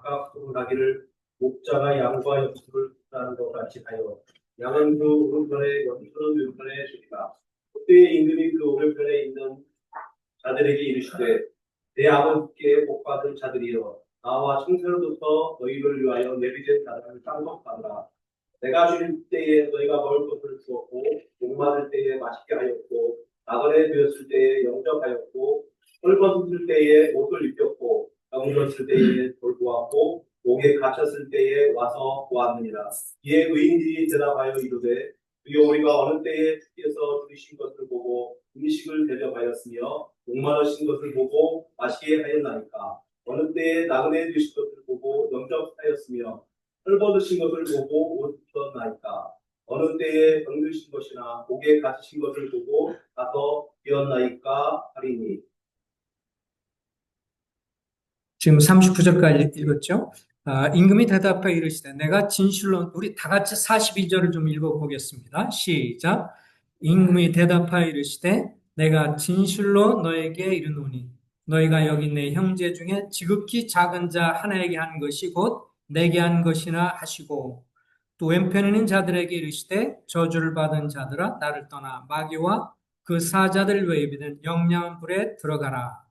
각각 구분하기를 목자가 양과 염소를 구분하는 것 같이 하여 양은 그 오른편에 염소는 왼편에 주리라. 그때의 임금이 그 오른편에 있는 자들에게 이르시되 내 아버지께 복받은 자들이여 나와 청소로부터 너희를 위하여 예비된 자들을 쌍독하라. 내가 줄 때에 너희가 먹을 것을 주었고 목마를 때에 맛있게 하였고 나그네 되었을 때에 영접하였고 헐벗을 때에 옷을 입혔고 병들었을 때에 돌보았고 옥에 갇혔을 때에 와서 보았느니라. 이에 의인들이 대답하여 이르되 주여 우리가 어느 때에 주께서 주신 것을 보고 음식을 대접하였으며 목마르신 것을 보고 마시게 하였나이까. 어느 때에 나그네 되신 것을 보고 영접하였으며 헐벗으신 것을 보고 옷 입혔나이까. 어느 때에 병드신 것이나 옥에 갇히신 것을 보고 가서 비었나이까 하리니. 지금 39절까지 읽었죠? 임금이 대답하여 이르시되 내가 진실로, 우리 다 같이 42절을 좀 읽어보겠습니다. 시작. 임금이 대답하여 이르시되 내가 진실로 너에게 이르노니 너희가 여기 내 형제 중에 지극히 작은 자 하나에게 한 것이 곧 내게 한 것이나 하시고, 또 왼편에 있는 자들에게 이르시되 저주를 받은 자들아 나를 떠나 마귀와 그 사자들 외에 비는 영양한 불에 들어가라.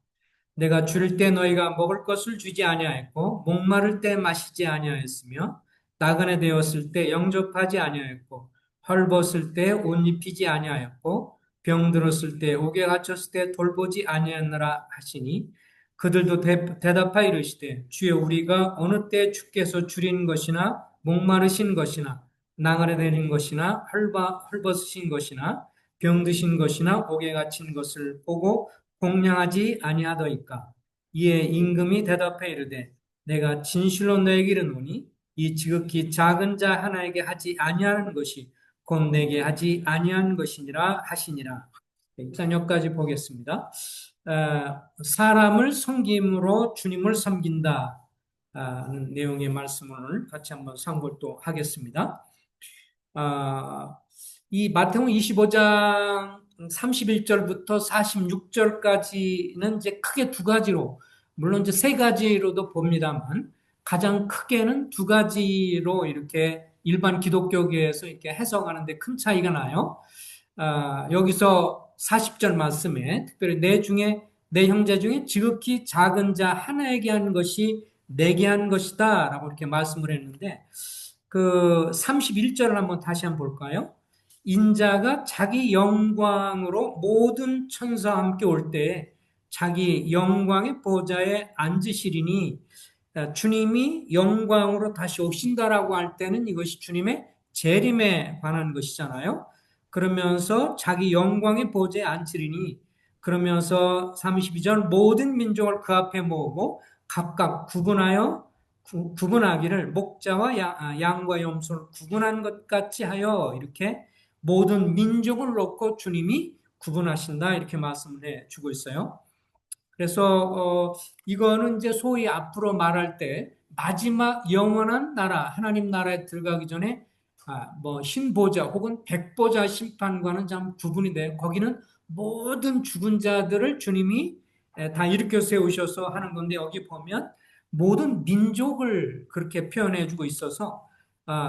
내가 줄일 때 너희가 먹을 것을 주지 아니하였고 목마를 때 마시지 아니하였으며 나그네 되었을 때 영접하지 아니하였고 헐벗을 때 옷 입히지 아니하였고 병들었을 때 옥에 갇혔을 때 돌보지 아니하였느라 하시니, 그들도 대답하여 이르시되 주여 우리가 어느 때 주께서 줄인 것이나 목마르신 것이나 나그네 되는 것이나 헐벗으신 것이나 병드신 것이나 옥에 갇힌 것을 보고 공양하지 아니하더이까. 이에 임금이 대답해 이르되 내가 진실로 너에게 이르노니 이 지극히 작은 자 하나에게 하지 아니하는 것이 곧 내게 하지 아니한 것이니라 하시니라. 일단 여기까지 보겠습니다. 사람을 섬김으로 주님을 섬긴다 는 내용의 말씀을 같이 한번 상고를 또 하겠습니다. 이 마태복음 25장 31절부터 46절까지는 이제 크게 두 가지로, 물론 이제 세 가지로도 봅니다만 가장 크게는 두 가지로 이렇게 일반 기독교계에서 이렇게 해석하는데 큰 차이가 나요. 여기서 40절 말씀에 특별히 내 형제 중에 지극히 작은 자 하나에게 하는 것이 내게 하는 것이다 라고 이렇게 말씀을 했는데, 그 31절을 한번 다시 한번 볼까요? 인자가 자기 영광으로 모든 천사와 함께 올 때에 자기 영광의 보좌에 앉으시리니, 주님이 영광으로 다시 오신다라고 할 때는 이것이 주님의 재림에 관한 것이잖아요. 그러면서 자기 영광의 보좌에 앉으리니, 그러면서 32절 모든 민족을 그 앞에 모으고 각각 구분하기를 목자와 양과 염소를 구분한 것 같이 하여, 이렇게 모든 민족을 놓고 주님이 구분하신다 이렇게 말씀을 해주고 있어요. 그래서 이거는 이제 소위 앞으로 말할 때 마지막 영원한 나라, 하나님 나라에 들어가기 전에 뭐 흰보자 혹은 백보자 심판과는 좀 구분이 돼요. 거기는 모든 죽은 자들을 주님이 다 일으켜 세우셔서 하는 건데, 여기 보면 모든 민족을 그렇게 표현해 주고 있어서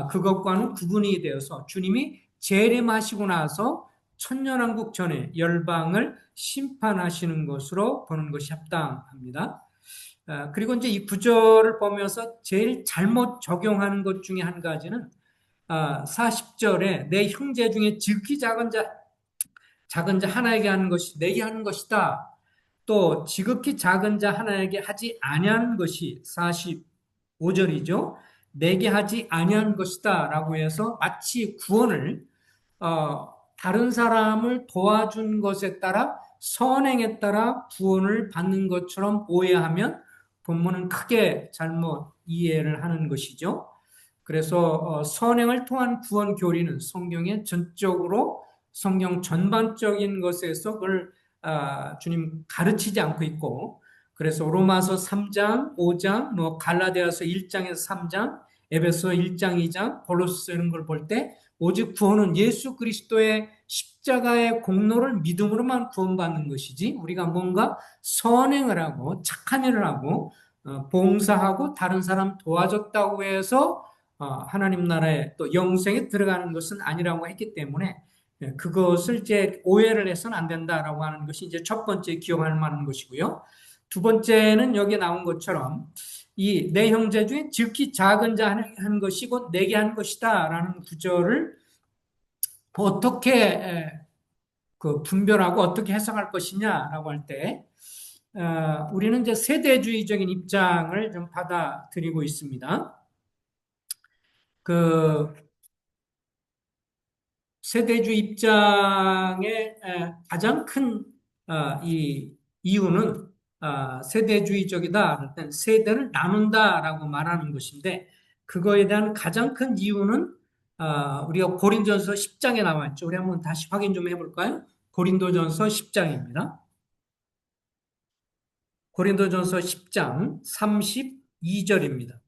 그것과는 구분이 되어서 주님이 재림하시고 나서 천년왕국 전에 열방을 심판하시는 것으로 보는 것이 합당합니다. 그리고 이제 이 구절을 보면서 제일 잘못 적용하는 것 중에 한 가지는 40절에 내 형제 중에 지극히 작은 자 하나에게 하는 것이 내게 하는 것이다. 또 지극히 작은 자 하나에게 하지 아니하는 것이 45절이죠. 내게 하지 아니한 것이다 라고 해서 마치 구원을 다른 사람을 도와준 것에 따라, 선행에 따라 구원을 받는 것처럼 오해하면 본문은 크게 잘못 이해를 하는 것이죠. 그래서 선행을 통한 구원 교리는 성경의 전적으로 성경 전반적인 것에서 그걸 주님 가르치지 않고 있고, 그래서 로마서 3장, 5장, 뭐 갈라디아서 1장에서 3장, 에베소 1장, 2장, 골로새 이런 걸 볼 때 오직 구원은 예수 그리스도의 십자가의 공로를 믿음으로만 구원받는 것이지, 우리가 뭔가 선행을 하고 착한 일을 하고 봉사하고 다른 사람 도와줬다고 해서 하나님 나라에 또 영생에 들어가는 것은 아니라고 했기 때문에 그것을 이제 오해를 해서는 안 된다라고 하는 것이 이제 첫 번째 기억할 만한 것이고요. 두 번째는 여기에 나온 것처럼 이 내 형제 중에 지극히 작은 자 하는 것이 곧 내게 한 것이다라는 구절을 어떻게 그 분별하고 어떻게 해석할 것이냐라고 할 때, 우리는 이제 세대주의적인 입장을 좀 받아들이고 있습니다. 그 세대주의 입장의 가장 큰 이 이유는 세대주의적이다 할 때 세대를 나눈다라고 말하는 것인데 그거에 대한 가장 큰 이유는 우리가 고린도전서 10장에 나와 있죠. 우리 한번 다시 확인 좀 해볼까요? 고린도전서 10장입니다. 고린도전서 10장 32절입니다.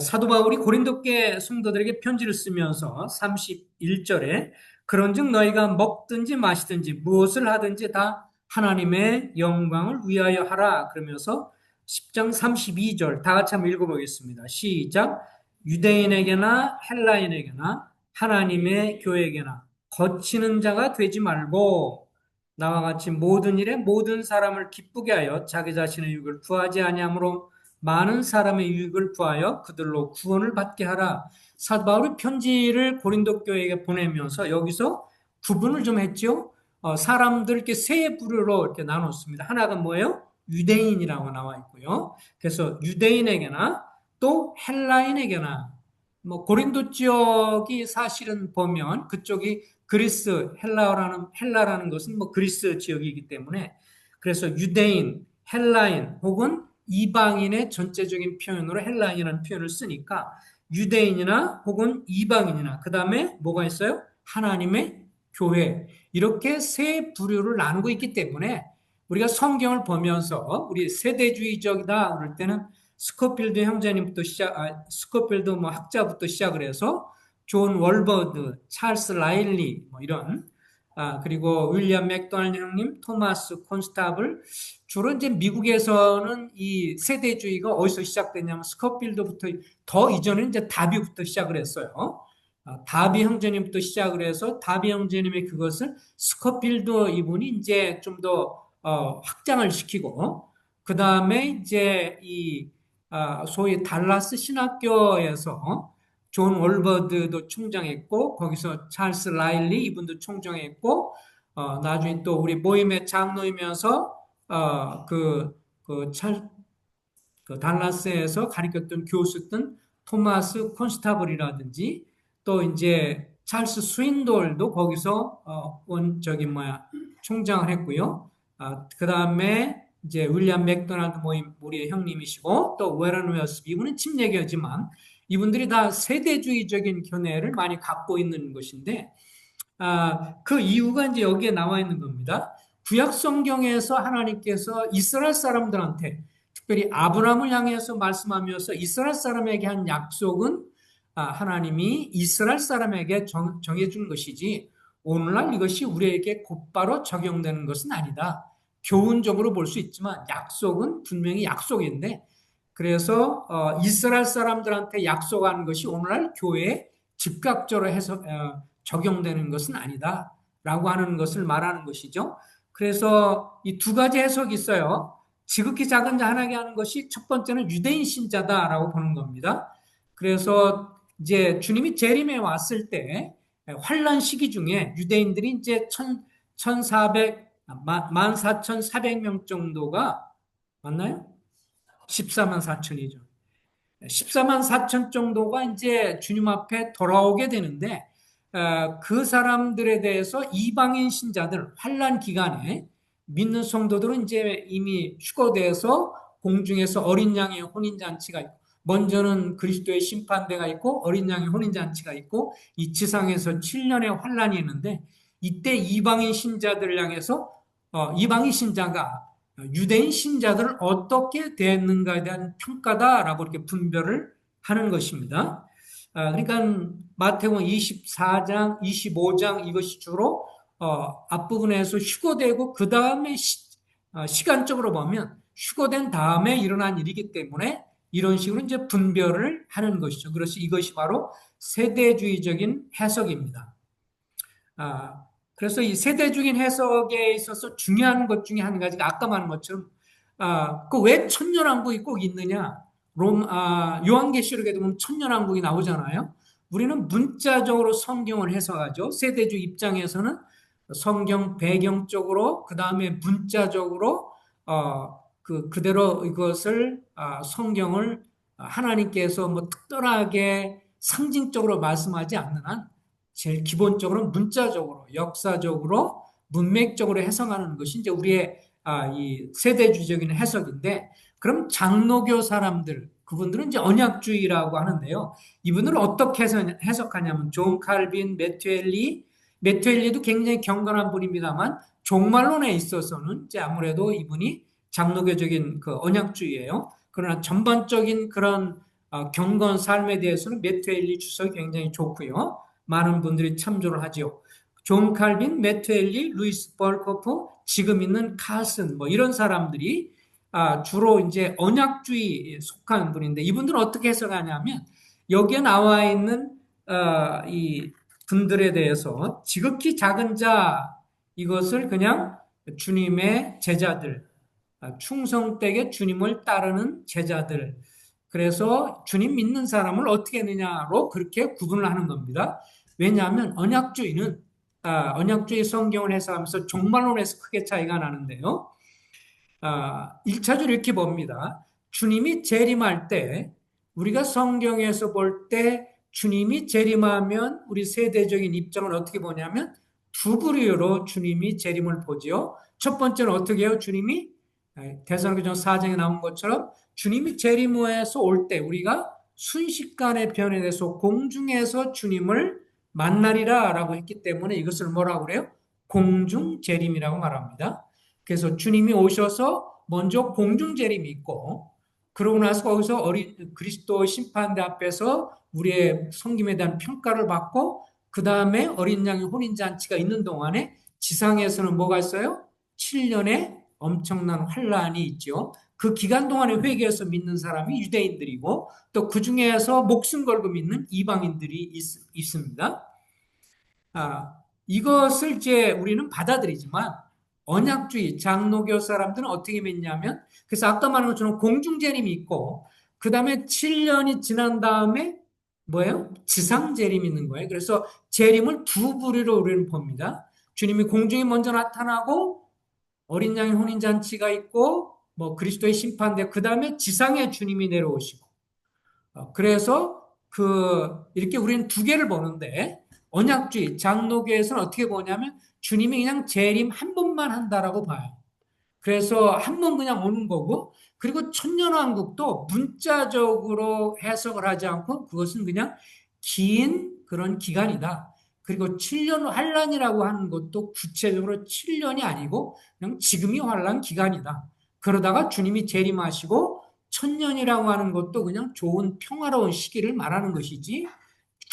사도 바울이 고린도께 성도들에게 편지를 쓰면서 31절에 그런즉 너희가 먹든지 마시든지 무엇을 하든지 다 하나님의 영광을 위하여 하라 그러면서 10장 32절 다 같이 한번 읽어보겠습니다. 시작. 유대인에게나 헬라인에게나 하나님의 교회에게나 거치는 자가 되지 말고 나와 같이 모든 일에 모든 사람을 기쁘게 하여 자기 자신의 유익을 구하지 아니하므로 많은 사람의 유익을 구하여 그들로 구원을 받게 하라. 사도 바울이 편지를 고린도 교회에게 보내면서 여기서 구분을 좀 했죠. 사람들 이렇게 세 부류로 이렇게 나눴습니다. 하나가 뭐예요? 유대인이라고 나와 있고요. 그래서 유대인에게나 또 헬라인에게나 뭐 고린도 지역이 사실은 보면 그쪽이 그리스 헬라라는 것은 뭐 그리스 지역이기 때문에 그래서 유대인, 헬라인 혹은 이방인의 전체적인 표현으로 헬라인이라는 표현을 쓰니까 유대인이나 혹은 이방인이나 그 다음에 뭐가 있어요? 하나님의 교회 이렇게 세 부류를 나누고 있기 때문에 우리가 성경을 보면서 우리 세대주의적이다 그럴 때는 스코필드 형제님부터 스코필드 뭐 학자부터 시작을 해서 존 월버드, 찰스 라일리 뭐 이런 그리고 윌리엄 맥도날드 형님, 토마스 콘스타블 주로 이제 미국에서는 이 세대주의가 어디서 시작됐냐면 스코필드부터 더 이전에는 이제 다비부터 시작을 했어요. 다비 형제님부터 시작을 해서 다비 형제님의 그것을 스코필드 이분이 이제 좀 더 확장을 시키고 그 다음에 이제 이 소위 달라스 신학교에서 존 월버드도 총장했고 거기서 찰스 라일리 이분도 총장했고 나중에 또 우리 모임의 장로이면서 그 달라스에서 가르쳤던 교수였던 토마스 콘스타블이라든지 또 이제 찰스 스윈돌도 거기서 총장을 했고요. 그 다음에 이제 윌리엄 맥도날드 모임 우리의 형님이시고 또 웨런 웨어스 이분은 침례교지만 이분들이 다 세대주의적인 견해를 많이 갖고 있는 것인데 그 이유가 이제 여기에 나와 있는 겁니다. 구약 성경에서 하나님께서 이스라엘 사람들한테 특별히 아브라함을 향해서 말씀하면서 이스라엘 사람에게 한 약속은 하나님이 이스라엘 사람에게 정해준 것이지 오늘날 이것이 우리에게 곧바로 적용되는 것은 아니다. 교훈적으로 볼 수 있지만 약속은 분명히 약속인데 그래서 이스라엘 사람들한테 약속한 것이 오늘날 교회에 즉각적으로 해서 적용되는 것은 아니다. 라고 하는 것을 말하는 것이죠. 그래서 이 두 가지 해석이 있어요. 지극히 작은 자 하나게 하는 것이 첫 번째는 유대인 신자다라고 보는 겁니다. 그래서 이제 주님이 재림에 왔을 때 환란 시기 중에 유대인들이 이제 14,400명 정도가 맞나요? 14만 4천이죠. 14만 4천 정도가 이제 주님 앞에 돌아오게 되는데 그 사람들에 대해서 이방인 신자들 환란 기간에 믿는 성도들은 이제 이미 휴거돼서 공중에서 어린 양의 혼인 잔치가 있고 먼저는 그리스도의 심판대가 있고 어린 양의 혼인 잔치가 있고 이 지상에서 7년의 환란이 있는데 이때 이방인 신자들을 향해서 이방인 신자가 유대인 신자들을 어떻게 대했는가에 대한 평가다라고 이렇게 분별을 하는 것입니다. 그러니까 마태복음 24장, 25장 이것이 주로 앞부분에서 휴거되고 그 다음에 시간적으로 보면 휴거된 다음에 일어난 일이기 때문에 이런 식으로 이제 분별을 하는 것이죠. 그래서 이것이 바로 세대주의적인 해석입니다. 아, 그래서 이 세대적인 해석에 있어서 중요한 것 중에 한 가지가 아까 말한 것처럼 그 왜 천년왕국이 꼭 있느냐? 요한계시록에 보면 천년왕국이 나오잖아요. 우리는 문자적으로 성경을 해석하죠. 세대주 입장에서는 성경 배경적으로 그 다음에 문자적으로 그대로 이것을 성경을 하나님께서 뭐 특별하게 상징적으로 말씀하지 않는 한 제일 기본적으로 문자적으로 역사적으로 문맥적으로 해석하는 것이 이제 우리의 이 세대주의적인 해석인데 그럼 장로교 사람들 그분들은 이제 언약주의라고 하는데요. 이분들은 어떻게 해석하냐면 존 칼빈, 메투엘리도 굉장히 경건한 분입니다만 종말론에 있어서는 이제 아무래도 이분이 장로교적인 그 언약주의예요. 그러나 전반적인 그런 경건 삶에 대해서는 메투엘리 주석이 굉장히 좋고요. 많은 분들이 참조를 하죠. 존 칼빈, 메투엘리, 루이스 벌코프, 지금 있는 칼슨 뭐 이런 사람들이 주로 이제 언약주의에 속한 분인데 이분들은 어떻게 해석하냐면 여기에 나와 있는 이 분들에 대해서 지극히 작은 자 이것을 그냥 주님의 제자들, 충성되게 주님을 따르는 제자들. 그래서 주님 믿는 사람을 어떻게 했느냐로 그렇게 구분을 하는 겁니다. 왜냐하면 언약주의 성경을 해석하면서 종말론에서 크게 차이가 나는데요. 1차적으로 이렇게 봅니다. 주님이 재림할 때 우리가 성경에서 볼 때 주님이 재림하면 우리 세대적인 입장을 어떻게 보냐면 두 부류로 주님이 재림을 보지요. 첫 번째는 어떻게 해요? 주님이 데살로니가전서 4장에 나온 것처럼 주님이 재림해서 올 때 우리가 순식간에 변해서 공중에서 주님을 만나리라 라고 했기 때문에 이것을 뭐라고 그래요? 공중 재림이라고 말합니다. 그래서 주님이 오셔서 먼저 공중 재림이 있고 그러고 나서 거기서 어린 그리스도 심판대 앞에서 우리의 섬김에 대한 평가를 받고 그 다음에 어린 양의 혼인잔치가 있는 동안에 지상에서는 뭐가 있어요? 7년의 엄청난 환란이 있죠. 그 기간 동안에 회개해서 믿는 사람이 유대인들이고 또 그 중에서 목숨 걸고 믿는 이방인들이 있습니다. 이것을 이제 우리는 받아들이지만 언약주의 장로교 사람들은 어떻게 믿냐면 그래서 아까 말한 것처럼 공중재림이 있고 그 다음에 7년이 지난 다음에 뭐예요? 지상재림이 있는 거예요. 그래서 재림을 두 부류로 우리는 봅니다. 주님이 공중에 먼저 나타나고 어린 양의 혼인잔치가 있고 뭐 그리스도의 심판대 그 다음에 지상에 주님이 내려오시고 그래서 이렇게 우리는 두 개를 보는데 언약주의 장로교에서는 어떻게 보냐면 주님이 그냥 재림 한 번만 한다라고 봐요. 그래서 한 번 그냥 오는 거고 그리고 천년왕국도 문자적으로 해석을 하지 않고 그것은 그냥 긴 그런 기간이다. 그리고 7년 환란이라고 하는 것도 구체적으로 7년이 아니고 그냥 지금이 환란 기간이다. 그러다가 주님이 재림하시고 천년이라고 하는 것도 그냥 좋은 평화로운 시기를 말하는 것이지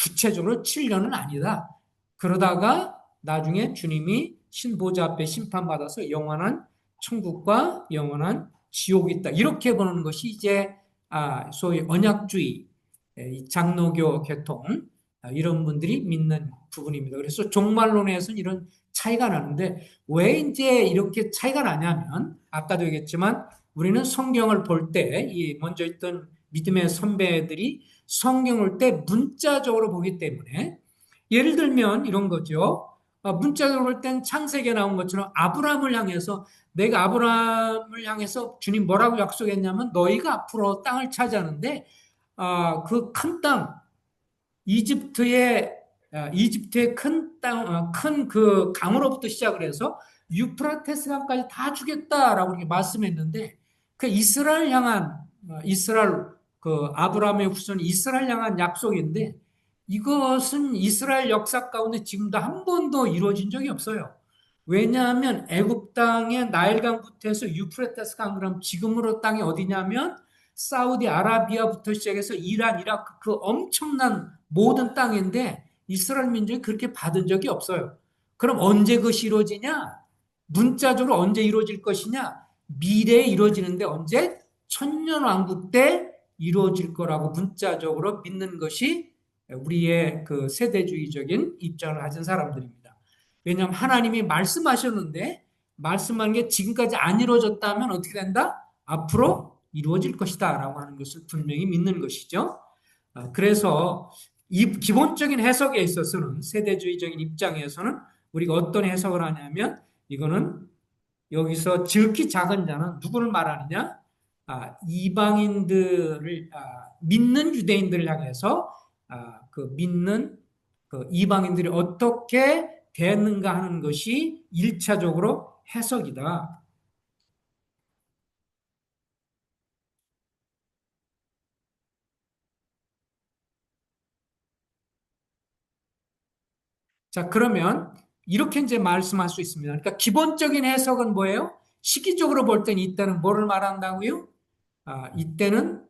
구체적으로 7년은 아니다. 그러다가 나중에 주님이 신보좌 앞에 심판받아서 영원한 천국과 영원한 지옥이 있다. 이렇게 보는 것이 이제 소위 언약주의 장로교 계통 이런 분들이 믿는 부분입니다. 그래서 종말론에서는 이런 차이가 나는데 왜 이제 이렇게 차이가 나냐면 아까도 얘기했지만 우리는 성경을 볼 때 이 먼저 있던 믿음의 선배들이 성경을 때 문자적으로 보기 때문에 예를 들면 이런 거죠. 문자적으로 볼 땐 창세기에 나온 것처럼 아브라함을 향해서 내가 아브라함을 향해서 주님 뭐라고 약속했냐면 너희가 앞으로 땅을 차지하는데 그 큰 땅 이집트의 큰 땅, 큰 그 강으로부터 시작을 해서 유프라테스 강까지 다 주겠다라고 이렇게 말씀했는데 그 이스라엘 그 아브라함의 후손 이스라엘 향한 약속인데 이것은 이스라엘 역사 가운데 지금도 한 번도 이루어진 적이 없어요. 왜냐하면 애굽 땅의 나일강부터 해서 유프라테스 강 그럼 지금으로 땅이 어디냐면 사우디아라비아부터 시작해서 이란, 이라크 그 엄청난 모든 땅인데 이스라엘 민족이 그렇게 받은 적이 없어요. 그럼 언제 그것이 이루어지냐? 문자적으로 언제 이루어질 것이냐? 미래에 이루어지는데 언제? 천년왕국 때 이루어질 거라고 문자적으로 믿는 것이 우리의 그 세대주의적인 입장을 가진 사람들입니다. 왜냐하면 하나님이 말씀하셨는데 말씀한 게 지금까지 안 이루어졌다면 어떻게 된다? 앞으로 이루어질 것이다 라고 하는 것을 분명히 믿는 것이죠. 그래서 이 기본적인 해석에 있어서는 세대주의적인 입장에서는 우리가 어떤 해석을 하냐면 이거는 여기서 지극히 작은 자는 누구를 말하느냐? 이방인들을 믿는 유대인들을 향해서 그 믿는 그 이방인들이 어떻게 대했는가 하는 것이 일차적으로 해석이다. 자, 그러면 이렇게 이제 말씀할 수 있습니다. 그러니까 기본적인 해석은 뭐예요? 시기적으로 볼 때는 이때는 뭐를 말한다고요? 이때는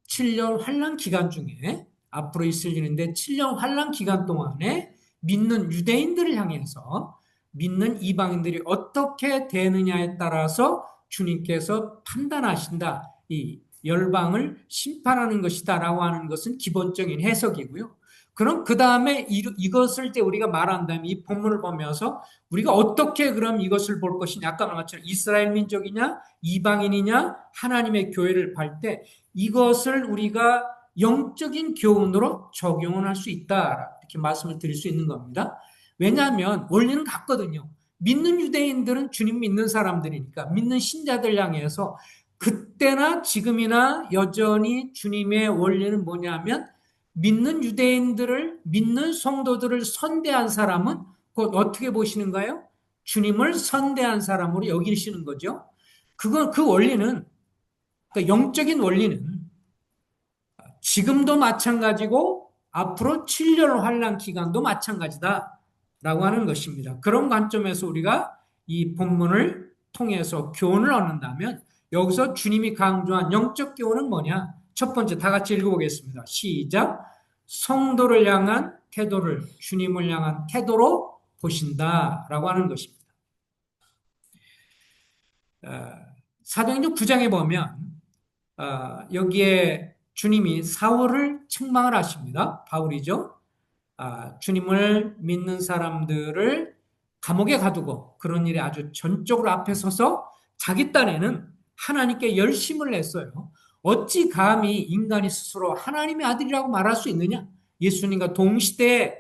7년 환란 기간 중에 앞으로 있을 일인데 7년 환란 기간 동안에 믿는 유대인들을 향해서 믿는 이방인들이 어떻게 되느냐에 따라서 주님께서 판단하신다. 이 열방을 심판하는 것이다라고 하는 것은 기본적인 해석이고요. 그럼 그 다음에 이것을 이제 우리가 말한다면 이 본문을 보면서 우리가 어떻게 그럼 이것을 볼 것이냐 아까 말한 것처럼 이스라엘 민족이냐 이방인이냐 하나님의 교회를 볼 때 이것을 우리가 영적인 교훈으로 적용을 할 수 있다 이렇게 말씀을 드릴 수 있는 겁니다. 왜냐하면 원리는 같거든요. 믿는 유대인들은 주님 믿는 사람들이니까 믿는 신자들 향해서 그때나 지금이나 여전히 주님의 원리는 뭐냐면 믿는 유대인들을 믿는 성도들을 선대한 사람은 곧 어떻게 보시는가요? 주님을 선대한 사람으로 여기시는 거죠. 그 원리는 그러니까 영적인 원리는 지금도 마찬가지고 앞으로 7년 환란 기간도 마찬가지다라고 하는 것입니다. 그런 관점에서 우리가 이 본문을 통해서 교훈을 얻는다면 여기서 주님이 강조한 영적 교훈은 뭐냐? 첫 번째 다 같이 읽어보겠습니다. 시작. 성도를 향한 태도를 주님을 향한 태도로 보신다라고 하는 것입니다. 사도행전 9장에 보면 여기에 주님이 사울을 책망을 하십니다. 바울이죠. 주님을 믿는 사람들을 감옥에 가두고 그런 일에 아주 전적으로 앞에 서서 자기 딴에는 하나님께 열심을 냈어요. 어찌 감히 인간이 스스로 하나님의 아들이라고 말할 수 있느냐? 예수님과 동시대에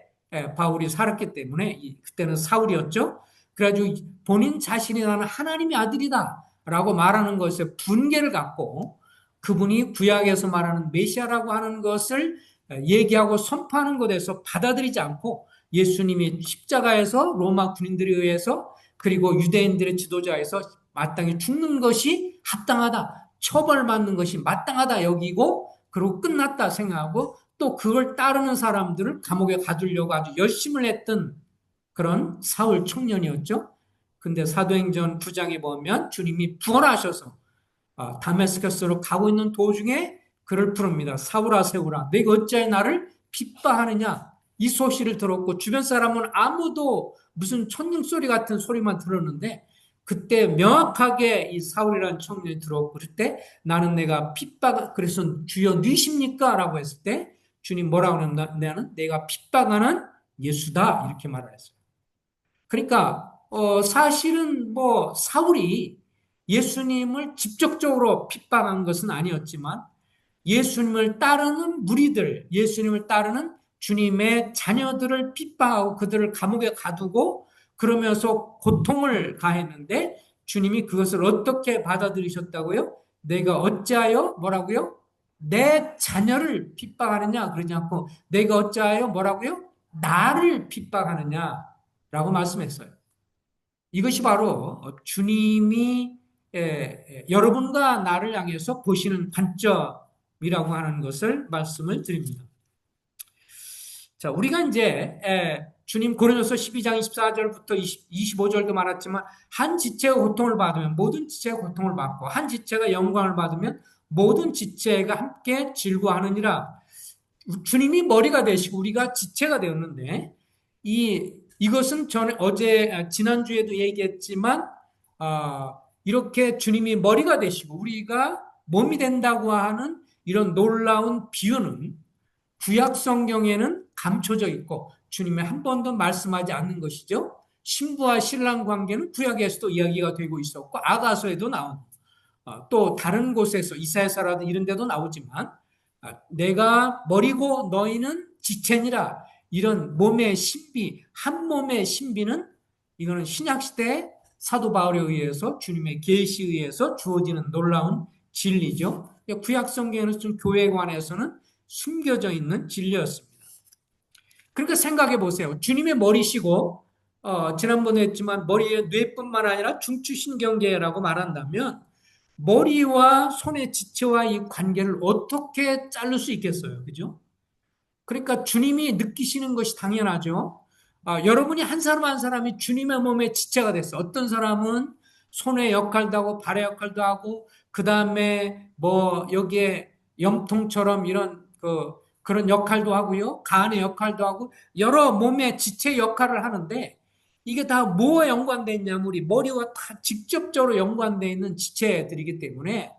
바울이 살았기 때문에 그때는 사울이었죠. 그래가지고 본인 자신이 나는 하나님의 아들이다 라고 말하는 것에 분개를 갖고 그분이 구약에서 말하는 메시아라고 하는 것을 얘기하고 선포하는 것에서 받아들이지 않고 예수님이 십자가에서 로마 군인들에 의해서 그리고 유대인들의 지도자에서 마땅히 죽는 것이 합당하다. 처벌받는 것이 마땅하다 여기고 그리고 끝났다 생각하고 또 그걸 따르는 사람들을 감옥에 가두려고 아주 열심을 했던 그런 사울 청년이었죠. 근데 사도행전 9장에 보면 주님이 부활하셔서 다메스커스로 가고 있는 도중에 그를 부릅니다. 사울아 세우라 내가 어찌하여 나를 핍박하느냐. 이 소식을 들었고 주변 사람은 아무도 무슨 천둥소리 같은 소리만 들었는데 그때 명확하게 이 사울이라는 청년이 들었고 그럴 때 나는 내가 그래서 주여 누이십니까? 라고 했을 때 주님 뭐라고 하냐면 내가 핍박하는 예수다 이렇게 말을 했어요. 그러니까 사실은 뭐 사울이 예수님을 직접적으로 핍박한 것은 아니었지만 예수님을 따르는 무리들, 예수님을 따르는 주님의 자녀들을 핍박하고 그들을 감옥에 가두고 그러면서 고통을 가했는데 주님이 그것을 어떻게 받아들이셨다고요? 내가 어찌하여 뭐라고요? 내 자녀를 핍박하느냐 그러지 않고 내가 어찌하여 뭐라고요? 나를 핍박하느냐라고 말씀했어요. 이것이 바로 주님이 여러분과 나를 향해서 보시는 관점이라고 하는 것을 말씀을 드립니다. 자, 우리가 이제 주님 고린도서 12장 24절부터 25절도 말했지만 한 지체가 고통을 받으면 모든 지체가 고통을 받고 한 지체가 영광을 받으면 모든 지체가 함께 즐거워하느니라. 주님이 머리가 되시고 우리가 지체가 되었는데 이것은 전에 지난주에도 얘기했지만 이렇게 주님이 머리가 되시고 우리가 몸이 된다고 하는 이런 놀라운 비유는 구약 성경에는 감춰져 있고 주님이 한 번도 말씀하지 않는 것이죠. 신부와 신랑 관계는 구약에서도 이야기가 되고 있었고 아가서에도 나오고 또 다른 곳에서 이사야서라도 이런 데도 나오지만 내가 머리고 너희는 지체니라 이런 몸의 신비 한 몸의 신비는 이거는 신약시대 사도 바울에 의해서 주님의 계시에 의해서 주어지는 놀라운 진리죠. 구약 성경에는 좀 교회에 관해서는 숨겨져 있는 진리였습니다. 그러니까 생각해 보세요. 주님의 머리시고 지난번에 했지만 머리의 뇌뿐만 아니라 중추신경계라고 말한다면 머리와 손의 지체와 이 관계를 어떻게 자를 수 있겠어요? 그죠? 그러니까 주님이 느끼시는 것이 당연하죠. 여러분이 한 사람 한 사람이 주님의 몸의 지체가 됐어. 어떤 사람은 손의 역할도 하고 발의 역할도 하고 그 다음에 뭐 여기에 염통처럼 이런 그런 역할도 하고요. 간의 역할도 하고 여러 몸의 지체 역할을 하는데 이게 다 뭐와 연관되어 있냐면 우리 머리와 다 직접적으로 연관되어 있는 지체들이기 때문에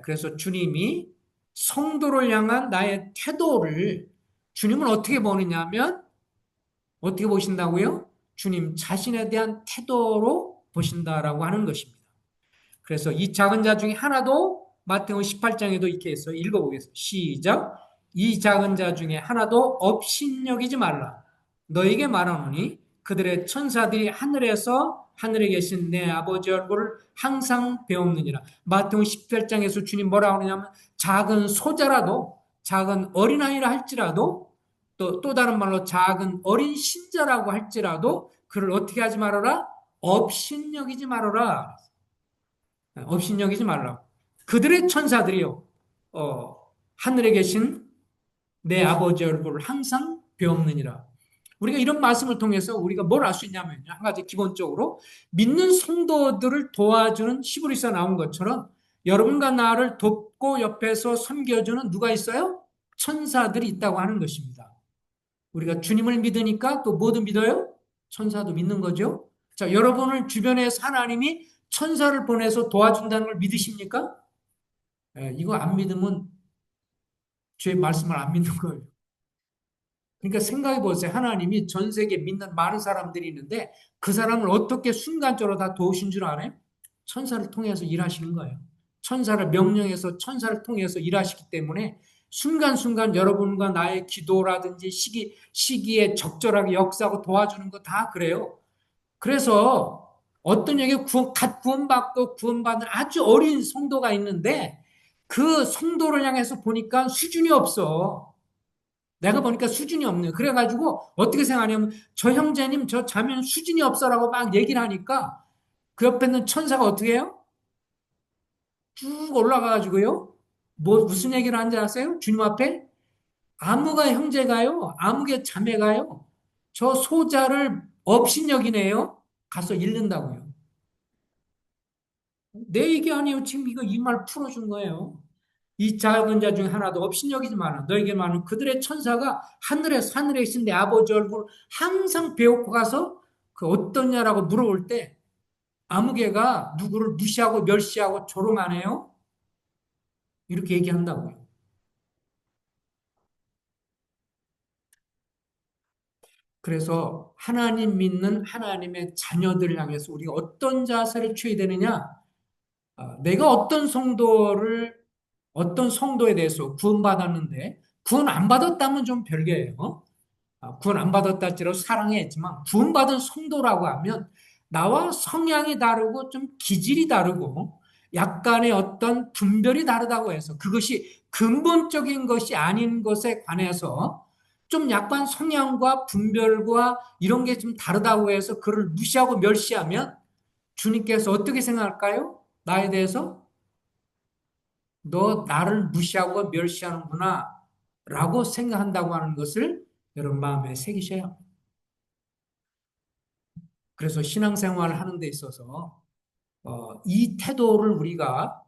그래서 주님이 성도를 향한 나의 태도를 주님은 어떻게 보느냐면 어떻게 보신다고요? 주님 자신에 대한 태도로 보신다라고 하는 것입니다. 그래서 이 작은 자 중에 하나도 마태복음 18장에도 이렇게 해서 읽어보겠습니다. 시작. 이 작은 자 중에 하나도 업신여기지 말라. 너에게 말하노니 그들의 천사들이 하늘에 계신 내 아버지 얼굴을 항상 배우느니라. 마태복음 18장에서 주님 뭐라고 하냐면 작은 소자라도 작은 어린아이라 할지라도 또 다른 말로 작은 어린 신자라고 할지라도 그를 어떻게 하지 말아라? 업신여기지 말아라. 업신여기지 말라고. 그들의 천사들이요, 하늘에 계신 내 아버지 얼굴을 항상 배웠느니라. 우리가 이런 말씀을 통해서 우리가 뭘 알 수 있냐면요. 한 가지 기본적으로 믿는 성도들을 도와주는 히브리서 나온 것처럼 여러분과 나를 돕고 옆에서 섬겨주는 누가 있어요? 천사들이 있다고 하는 것입니다. 우리가 주님을 믿으니까 또 뭐도 믿어요? 천사도 믿는 거죠. 자, 여러분을 주변에 하나님이 천사를 보내서 도와준다는 걸 믿으십니까? 이거 안 믿으면 주의 말씀을 안 믿는 거예요. 그러니까 생각해 보세요. 하나님이 전 세계에 믿는 많은 사람들이 있는데 그 사람을 어떻게 순간적으로 다 도우신 줄 알아요? 천사를 통해서 일하시는 거예요. 천사를 명령해서 천사를 통해서 일하시기 때문에 순간순간 여러분과 나의 기도라든지 시기에 적절하게 역사하고 도와주는 거 다 그래요. 그래서 어떤 여기 갓 구원받고 구원받은 아주 어린 성도가 있는데 그 성도를 향해서 보니까 수준이 없어. 내가 보니까 수준이 없네요. 그래가지고 어떻게 생각하냐면 저 형제님 저 자매는 수준이 없어라고 막 얘기를 하니까 그 옆에 있는 천사가 어떻게 해요? 쭉 올라가가지고요. 무슨 얘기를 하는지 아세요? 주님 앞에 아무가 형제가요. 아무개 자매가요. 저 소자를 업신여기네요. 가서 잃는다고요. 내 얘기 아니에요. 지금 이거 이 말 풀어준 거예요. 이 작은 자 중에 하나도 업신여기지 마라. 너에게만은 그들의 천사가 하늘에 있는 내 아버지 얼굴 항상 배우고 가서 그 어떠냐라고 물어볼 때 아무개가 누구를 무시하고 멸시하고 조롱 안 해요? 이렇게 얘기한다고요. 그래서 하나님 믿는 하나님의 자녀들을 향해서 우리가 어떤 자세를 취해야 되느냐? 내가 어떤 성도에 대해서 구원받았는데 구원 안 받았다면 좀 별개예요. 구원 안 받았다 할지라도 사랑해 했지만 구원받은 성도라고 하면 나와 성향이 다르고 좀 기질이 다르고 약간의 어떤 분별이 다르다고 해서 그것이 근본적인 것이 아닌 것에 관해서 좀 약간 성향과 분별과 이런 게 좀 다르다고 해서 그를 무시하고 멸시하면 주님께서 어떻게 생각할까요? 나에 대해서 너 나를 무시하고 멸시하는구나 라고 생각한다고 하는 것을 여러분 마음에 새기셔야 합니다. 그래서 신앙생활을 하는 데 있어서 이 태도를 우리가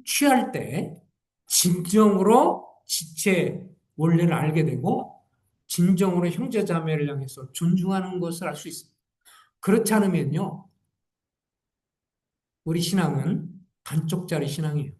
취할 때 진정으로 지체 원리를 알게 되고 진정으로 형제자매를 향해서 존중하는 것을 알 수 있습니다. 그렇지 않으면요. 우리 신앙은 반쪽짜리 신앙이에요.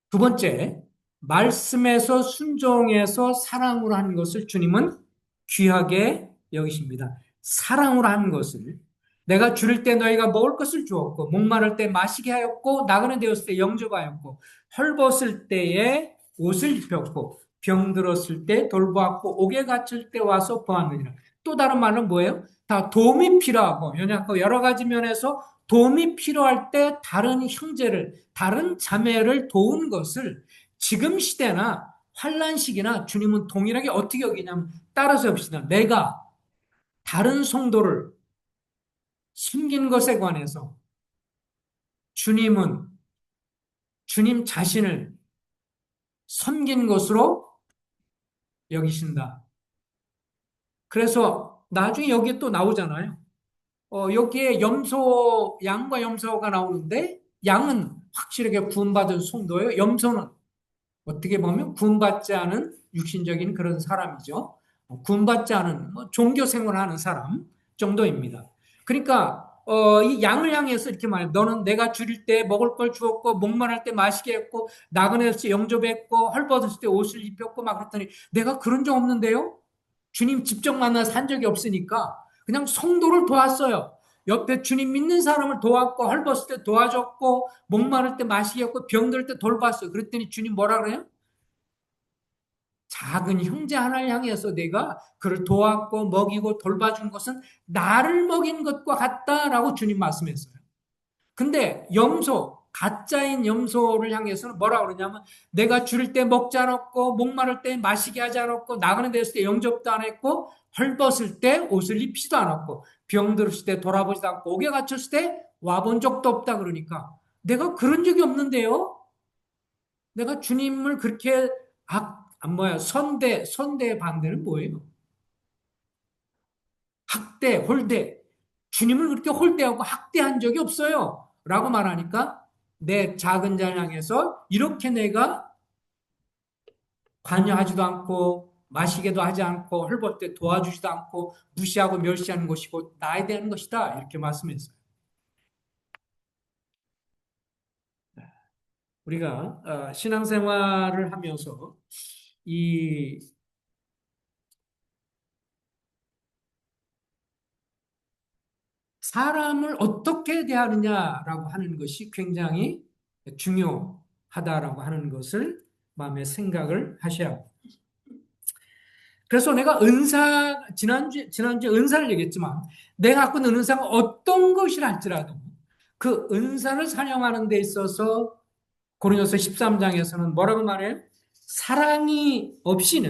두 번째, 말씀에서 순종해서 사랑으로 하는 것을 주님은 귀하게 여기십니다. 사랑으로 하는 것을 내가 줄일 때 너희가 먹을 것을 주었고 목마를 때 마시게 하였고 나그네 되었을 때 영접하였고 헐벗을 때에 옷을 입혔고 병들었을 때 돌보았고 옥에 갇힐 때 와서 보았느니라. 또 다른 말은 뭐예요? 다 도움이 필요하고 여러 가지 면에서 도움이 필요할 때 다른 형제를, 다른 자매를 도운 것을 지금 시대나 환란 시기나 주님은 동일하게 어떻게 여기냐면 따라서 봅시다. 내가 다른 성도를 숨긴 것에 관해서 주님은 주님 자신을 섬긴 것으로 여기신다. 그래서 나중에 여기에 또 나오잖아요. 여기에 양과 염소가 나오는데 양은 확실하게 구원받은 성도예요. 염소는 어떻게 보면 구원받지 않은 육신적인 그런 사람이죠. 구원받지 않은 종교 생활하는 사람 정도입니다. 그러니까 이 양을 향해서 이렇게 말해요. 너는 내가 줄일 때 먹을 걸 주었고 목마를 때 마시게 했고 나그네일 때 영접했고 헐벗을 때 옷을 입혔고 막 그랬더니 내가 그런 적 없는데요. 주님 직접 만나서 한 적이 없으니까 그냥 성도를 도왔어요. 옆에 주님 믿는 사람을 도왔고 헐벗을 때 도와줬고 목마를 때 마시게 했고 병들 때 돌봤어요. 그랬더니 주님 뭐라 그래요? 작은 형제 하나를 향해서 내가 그를 도왔고 먹이고 돌봐준 것은 나를 먹인 것과 같다라고 주님 말씀했어요. 근데 가짜인 염소를 향해서는 뭐라 그러냐면 내가 줄일 때 먹지 않았고 목마를 때 마시게 하지 않았고 나그네 됐을 때 영접도 안 했고 헐벗을 때 옷을 입지도 않았고 병들었을 때 돌아보지도 않고 옥에 갇혔을 때 와본 적도 없다 그러니까 내가 그런 적이 없는데요. 내가 주님을 그렇게 선대의 반대는 뭐예요? 홀대. 주님을 그렇게 홀대하고 학대한 적이 없어요. 라고 말하니까 내 작은 자를 향해서 이렇게 내가 관여하지도 않고 마시게도 하지 않고 헐벗을 때 도와주지도 않고 무시하고 멸시하는 것이고 나에 대한 것이다. 이렇게 말씀했어요. 우리가 신앙생활을 하면서 이 사람을 어떻게 대하느냐라고 하는 것이 굉장히 중요하다라고 하는 것을 마음에 생각을 하셔야 합니다. 그래서 내가 지난주에 은사를 얘기했지만, 내가 갖고 있는 은사가 어떤 것이라 할지라도 그 은사를 사용하는 데 있어서 고린도서 13장에서는 뭐라고 말해요? 사랑이 없이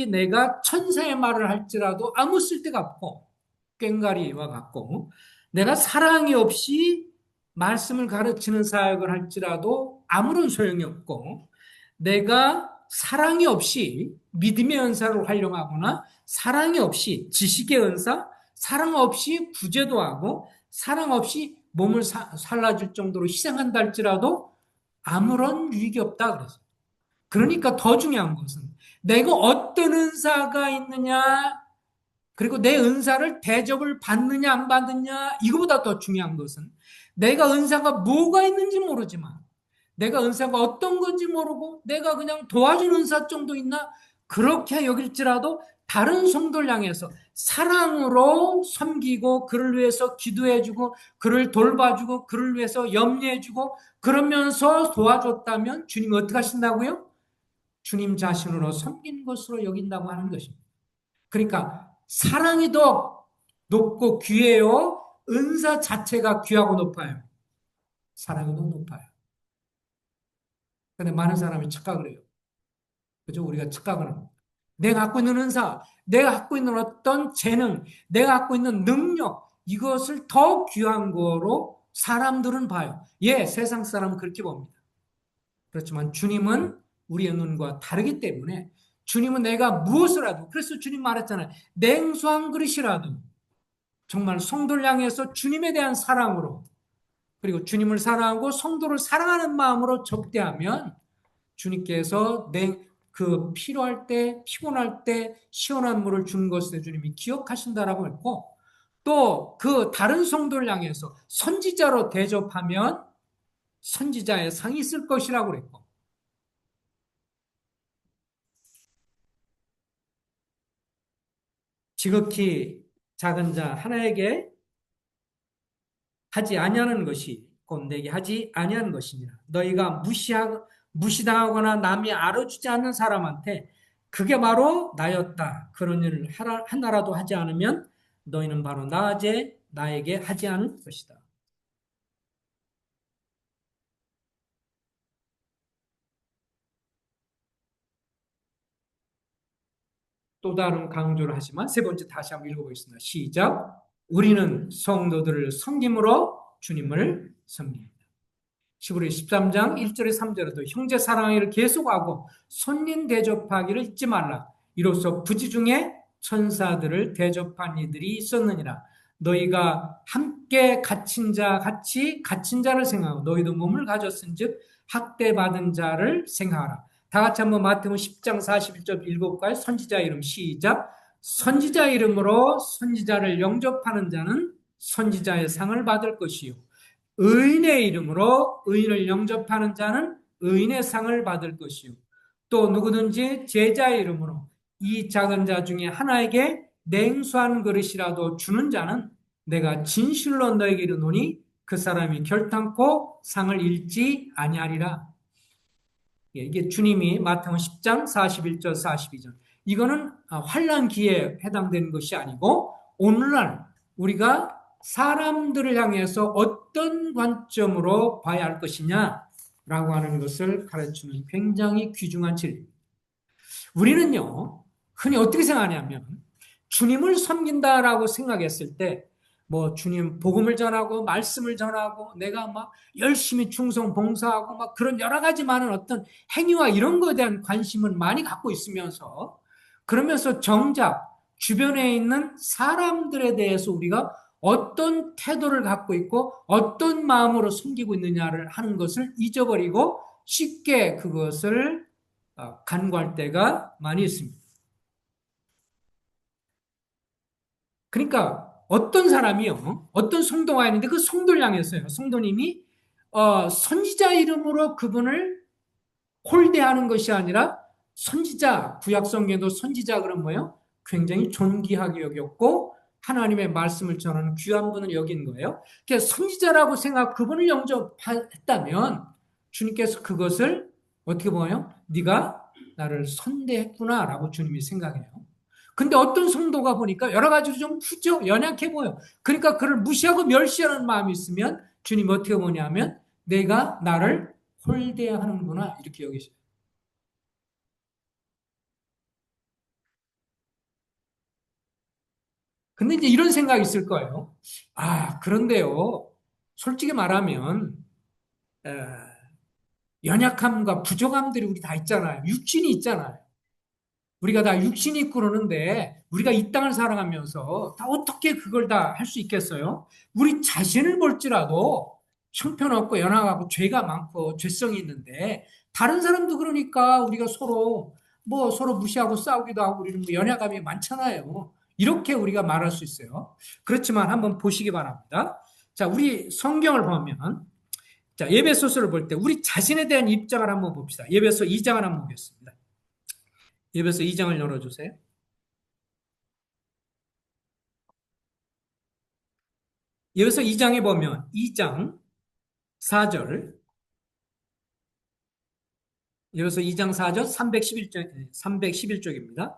내가 천사의 말을 할지라도 아무 쓸데가 없고 꽹과리와 같고 내가 사랑이 없이 말씀을 가르치는 사역을 할지라도 아무런 소용이 없고 내가 사랑이 없이 믿음의 은사를 활용하거나 사랑이 없이 지식의 은사, 사랑 없이 구제도 하고 사랑 없이 몸을 살라줄 정도로 희생한다 할지라도 아무런 유익이 없다 그래서 그러니까 더 중요한 것은 내가 어떤 은사가 있느냐 그리고 내 은사를 대접을 받느냐 안 받느냐 이거보다 더 중요한 것은 내가 은사가 뭐가 있는지 모르지만 내가 은사가 어떤 건지 모르고 내가 그냥 도와준 은사 정도 있나 그렇게 여길지라도 다른 성도를 향해서 사랑으로 섬기고 그를 위해서 기도해주고 그를 돌봐주고 그를 위해서 염려해주고 그러면서 도와줬다면 주님이 어떻게 하신다고요? 주님 자신으로 섬긴 것으로 여긴다고 하는 것입니다. 그러니까 사랑이 더 높고 귀해요. 은사 자체가 귀하고 높아요. 사랑이 더 높아요. 근데 많은 사람이 착각을 해요. 그죠? 우리가 착각을 합니다. 내가 갖고 있는 은사, 내가 갖고 있는 어떤 재능, 내가 갖고 있는 능력, 이것을 더 귀한 거로 사람들은 봐요. 예, 세상 사람은 그렇게 봅니다. 그렇지만 주님은 우리의 눈과 다르기 때문에 주님은 내가 무엇을 하도 그래서 주님 말했잖아요. 냉수 한 그릇이라도 정말 성도를 향해서 주님에 대한 사랑으로 그리고 주님을 사랑하고 성도를 사랑하는 마음으로 접대하면 주님께서 그 필요할 때, 피곤할 때 시원한 물을 준 것을 주님이 기억하신다라고 했고, 또 그 다른 성도를 향해서 선지자로 대접하면 선지자의 상이 있을 것이라고 그랬고, 지극히 작은 자 하나에게 하지 아니하는 것이 곧 내게 하지 아니하는 것이니라. 너희가 무시당하거나 남이 알아주지 않는 사람한테 그게 바로 나였다. 그런 일을 하나라도 하지 않으면 너희는 바로 나에게 하지 않을 것이다. 또 다른 강조를 하지만 세 번째 다시 한번 읽어보겠습니다. 시작. 우리는 성도들을 섬김으로 주님을 섬깁니다. 시브리 13장 1절에 3절에도 형제 사랑하기를 계속하고 손님 대접하기를 잊지 말라. 이로써 부지 중에 천사들을 대접한 이들이 있었느니라. 너희가 함께 같이 갇힌 자를 생각하고 너희도 몸을 가졌은즉 학대받은 자를 생각하라. 다 같이 한번 마태복음 10장 41절 읽어볼까요? 선지자 이름 시작. 선지자 이름으로 선지자를 영접하는 자는 선지자의 상을 받을 것이요. 의인의 이름으로 의인을 영접하는 자는 의인의 상을 받을 것이요. 또 누구든지 제자의 이름으로 이 작은 자 중에 하나에게 냉수한 그릇이라도 주는 자는 내가 진실로 너에게 이르노니 그 사람이 결탄코 상을 잃지 아니하리라. 이게 주님이 마태복음 10장 41절 42절. 이거는 환난기에 해당되는 것이 아니고 오늘날 우리가 사람들을 향해서 어떤 관점으로 봐야 할 것이냐라고 하는 것을 가르치는 굉장히 귀중한 진리입니다. 우리는요, 흔히 어떻게 생각하냐면 주님을 섬긴다라고 생각했을 때 뭐 주님 복음을 전하고 말씀을 전하고 내가 막 열심히 충성 봉사하고 막 그런 여러 가지 많은 어떤 행위와 이런 것에 대한 관심을 많이 갖고 있으면서 그러면서 정작 주변에 있는 사람들에 대해서 우리가 어떤 태도를 갖고 있고 어떤 마음으로 섬기고 있느냐를 하는 것을 잊어버리고 쉽게 그것을 간과할 때가 많이 있습니다. 그러니까 어떤 사람이요, 어떤 성도가 있는데 그 성도를 향해서요, 성도님이 선지자 이름으로 그분을 홀대하는 것이 아니라 선지자, 구약성경에도 선지자 그런 뭐예요? 굉장히 존귀하게 여겼고 하나님의 말씀을 전하는 귀한 분을 여긴 거예요. 그래서 선지자라고 그분을 영접했다면 주님께서 그것을 어떻게 보아요? 네가 나를 선대했구나라고 주님이 생각해요. 근데 어떤 성도가 보니까 여러 가지로 좀 후져 연약해 보여. 그러니까 그를 무시하고 멸시하는 마음이 있으면 주님 어떻게 보냐면 내가 나를 홀대하는구나 이렇게 여기셔요. 근데 이제 이런 생각이 있을 거예요. 그런데요. 솔직히 말하면 에, 연약함과 부족함들이 우리 다 있잖아요. 육신이 있잖아요. 우리가 다 육신이 있고 그러는데 우리가 이 땅을 살아가면서 다 어떻게 그걸 다 할 수 있겠어요? 우리 자신을 볼지라도 형편없고 연약하고 죄가 많고 죄성이 있는데 다른 사람도 그러니까 우리가 서로 무시하고 싸우기도 하고 우리는 뭐 연약함이 많잖아요. 이렇게 우리가 말할 수 있어요. 그렇지만 한번 보시기 바랍니다. 자, 우리 성경을 보면 자, 에베소서를 볼 때 우리 자신에 대한 입장을 한번 봅시다. 에베소 2장을 한번 보겠습니다. 에베소 2장을 열어주세요. 에베소 2장에 보면 2장 4절 에베소 2장 4절 311쪽입니다.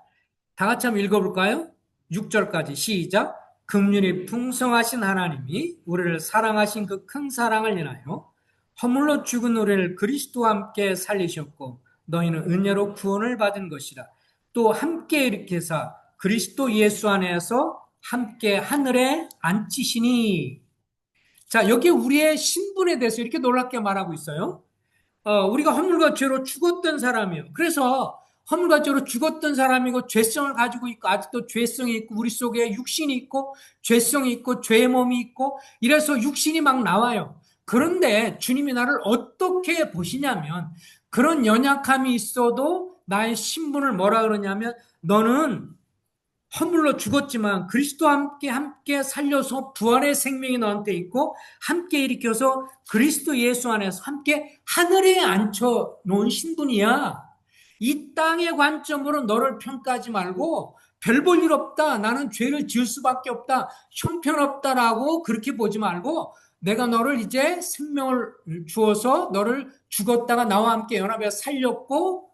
다 같이 한번 읽어볼까요? 6절까지 시작. 긍휼이 풍성하신 하나님이 우리를 사랑하신 그 큰 사랑을 인하여 허물로 죽은 우리를 그리스도와 함께 살리셨고 너희는 은혜로 구원을 받은 것이라. 또 함께 일으켜사 그리스도 예수 안에서 함께 하늘에 앉히시니. 자, 여기 우리의 신분에 대해서 이렇게 놀랍게 말하고 있어요. 우리가 허물과 죄로 죽었던 사람이에요. 그래서 허물과 죄로 죽었던 사람이고 죄성을 가지고 있고 아직도 죄성이 있고 우리 속에 육신이 있고 죄성이 있고 죄의 몸이 있고 이래서 육신이 막 나와요. 그런데 주님이 나를 어떻게 보시냐면 그런 연약함이 있어도 나의 신분을 뭐라 그러냐면 너는 허물로 죽었지만 그리스도와 함께 살려서 부활의 생명이 너한테 있고 함께 일으켜서 그리스도 예수 안에서 함께 하늘에 앉혀 놓은 신분이야. 이 땅의 관점으로 너를 평가하지 말고 별 볼 일 없다. 나는 죄를 지을 수밖에 없다. 형편없다라고 그렇게 보지 말고 내가 너를 이제 생명을 주어서 너를 죽었다가 나와 함께 연합해 살렸고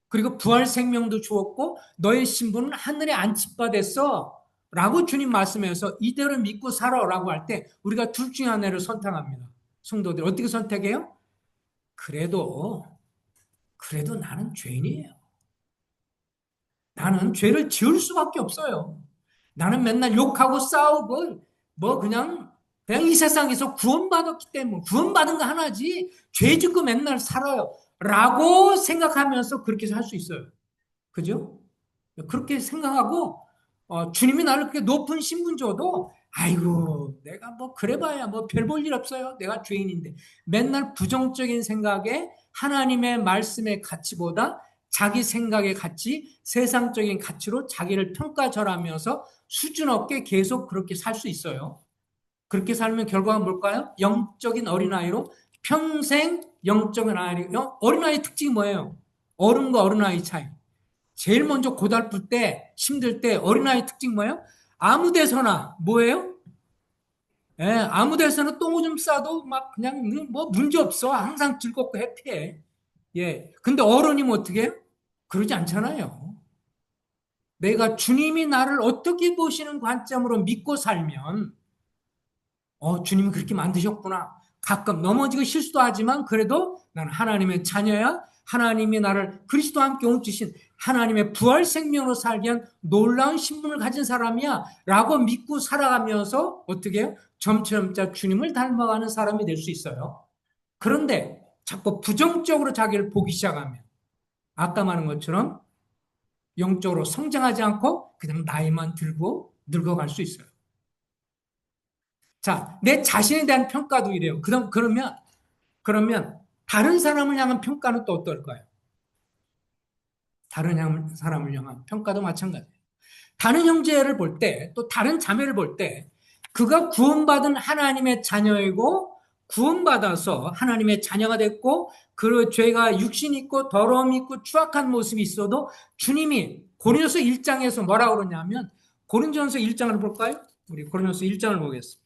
그리고 부활 생명도 주었고 너의 신분은 하늘에 안집바 됐어 라고 주님 말씀해서 이대로 믿고 살아라고 할 때 우리가 둘 중에 하나를 선택합니다. 성도들 어떻게 선택해요? 그래도 나는 죄인이에요. 나는 죄를 지을 수밖에 없어요. 나는 맨날 욕하고 싸우고 그냥 이 세상에서 구원받았기 때문에 구원받은 거 하나지 죄 짓고 맨날 살아요. 라고 생각하면서 그렇게 살 수 있어요. 그죠? 그렇게 생각하고 주님이 나를 그렇게 높은 신분 줘도 아이고 내가 뭐 그래봐야 뭐 별 볼 일 없어요. 내가 죄인인데 맨날 부정적인 생각에 하나님의 말씀의 가치보다 자기 생각의 가치, 세상적인 가치로 자기를 평가절하면서 수준 없게 계속 그렇게 살 수 있어요. 그렇게 살면 결과가 뭘까요? 영적인 어린아이로 평생 영적인 어린아이 특징이 뭐예요? 어른과 어린아이 차이. 제일 먼저 고달플 때, 힘들 때 어린아이 특징 뭐예요? 아무 데서나 뭐예요? 예, 아무 데서나 똥 오줌 싸도 막 그냥 뭐 문제 없어. 항상 즐겁고 해피해. 예. 근데 어른이면 어떻게 해요? 그러지 않잖아요. 내가 주님이 나를 어떻게 보시는 관점으로 믿고 살면 주님이 그렇게 만드셨구나. 가끔 넘어지고 실수도 하지만 그래도 나는 하나님의 자녀야. 하나님이 나를 그리스도와 함께 옮기신 하나님의 부활 생명으로 살게 한 놀라운 신분을 가진 사람이야. 라고 믿고 살아가면서 어떻게 해요? 점차 주님을 닮아가는 사람이 될 수 있어요. 그런데 자꾸 부정적으로 자기를 보기 시작하면 아까 말한 것처럼 영적으로 성장하지 않고 그냥 나이만 들고 늙어갈 수 있어요. 자, 내 자신에 대한 평가도 이래요. 그러면 다른 사람을 향한 평가는 또 어떨까요? 다른 사람을 향한 평가도 마찬가지예요. 다른 형제를 볼 때, 또 다른 자매를 볼 때, 그가 구원받은 하나님의 자녀이고, 구원받아서 하나님의 자녀가 됐고, 그 죄가 육신 있고, 더러움이 있고, 추악한 모습이 있어도 주님이 고린도서 1장에서 뭐라고 그러냐면, 고린도전서 1장을 볼까요? 우리 고린도서 1장을 보겠습니다.